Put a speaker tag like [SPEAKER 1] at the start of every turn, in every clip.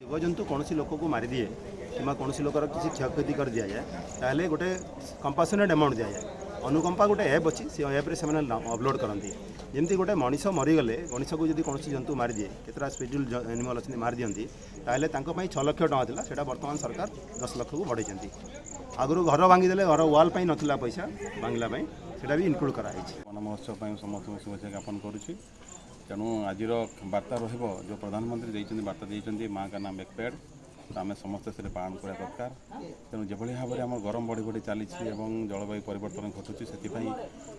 [SPEAKER 1] जीवजंतु कौन लोक को मारी दिए कि कौन लोकर किसी क्षयक्षति कर दि जाए ताहले गोटे कंपासनेट अमाउंट दि जाए। अनुकंपा गोटे ऐप अच्छी से ऐप्रे से अपलोड करती जमी गोटे मनीष मरीगले मनीष को जब कौन जंतु मारी दिए केतटा स्पेशल एनिमल अच्छे मारी दिखती ताहले 6 लाख टका था बर्तमान सरकार 10 लाख को बढ़ाई। आगु घर भांगीदे घर वाल नाला पैसा भांगला सेटा भी इनक्लूड कराई।
[SPEAKER 2] वन महोत्सव समस्त शुभेच्छा ज्ञापन करुच्ची। तेणु आज बार्ता जो प्रधानमंत्री देते बार्ता देते माँ का नाम एक पेड़ तो आम समस्ते से पालन करा दरकार। तेणु जो भाव में आम गरम बढ़ी बढ़ी चली जलवायु परिवर्तन घटुची से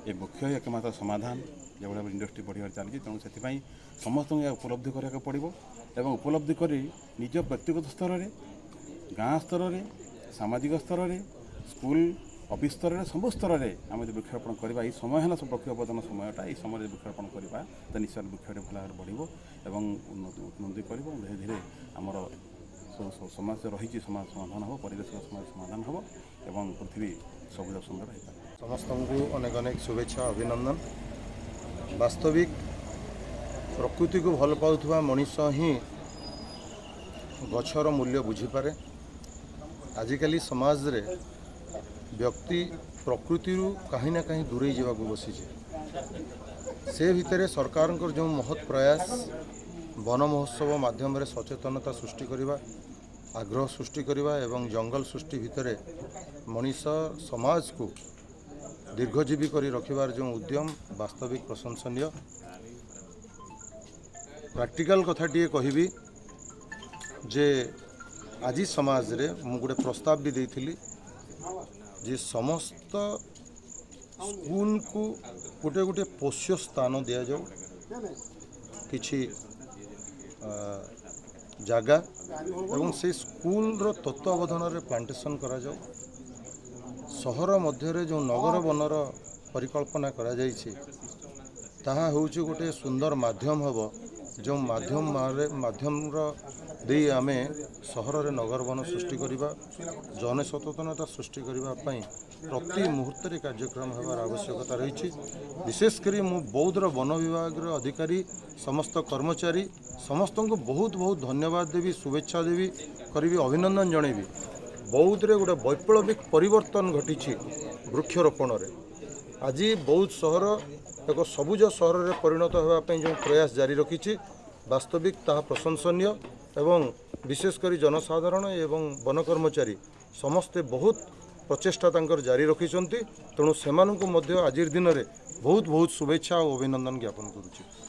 [SPEAKER 2] ये मुख्य एकमात्र समाधान जो भाव इंडस्ट्री बढ़िया चली। तेणु से समस्त उपलब्धि कराया पड़ो और उपलब्धि कर निज व्यक्तिगत स्तर में गाँ स्तर में सामाजिक स्तर में स्कूल ऑफिस स्तर में सब स्तर में आम जो वृक्षारोपण करवा ये समय है सब वृक्षारोपण समायटा ये समय वृक्षारोपण करवा तो निश्चय वृक्ष भल भाव बढ़ो और उन्नति कर धीरे धीरे आमर समाज रही समाज समाधान हम परिवेश समाज समाधान हम और पृथ्वी सबुज सुंदर है।
[SPEAKER 3] समस्त को अनेक अनेक शुभेच्छा अभिनंदन। वास्तविक प्रकृति को भल पाउथुवा मनीष ही गछर मूल्य बुझीपारे। आजिकली समाज रे व्यक्ति प्रकृति कहीं ना कहीं दूरे जावाक बसी से भितर सरकार जो महत् प्रयास वन महोत्सव माध्यम सचेतनता सृष्टि करवा आग्रह सृष्टि करवा एवं जंगल सृष्टि भितर मनीष समाज को दीर्घजीवी करी रखिबार जो उद्यम वास्तविक प्रशंसनीय। प्रैक्टिकल कथाटी कहबी जे आज समाज रे मु गोटे प्रस्ताव भी देइथिली जे समस्त स्कूल को गोटे गोटे पोष्य स्थान दि जाऊ किछि जगह एवं से स्कूल रो तत्वावधान रे प्लांटेशन करा जाऊ। सहर मध्य जो नगर वनर परिकल्पना करा जाइछि ताहा होउछि गोटे सुंदर माध्यम हबो जो माध्यम दे आमे सहर रे नगर वन सृष्टि करिबा जनसचेतनता सृष्टि करिबा पई प्रति मुहूर्त रे कार्यक्रम होबार आवश्यकता रही। विशेषकर मु बौद्ध वन विभाग रे अधिकारी समस्त कर्मचारी समस्त को बहुत बहुत धन्यवाद देवी शुभेच्छा देवी करी अभिनंदन जनइबी। बौद्ध रे गोटे वैप्लविक परिवर्तन घटी वृक्षरोपण रे। आज बौद्ध सहर एक सबुज सहर रे परिणत होगापी जो प्रयास जारी रखी वास्तविक ताहा प्रशंसनीय एवं विशेषकर जनसाधारण एवं वन कर्मचारी समस्ते बहुत प्रचेष्टा तांकर जारी रखिछंती। तेणु सेमानकु मध्य आज दिन में बहुत बहुत शुभेच्छा और अभिनंदन ज्ञापन करुछि।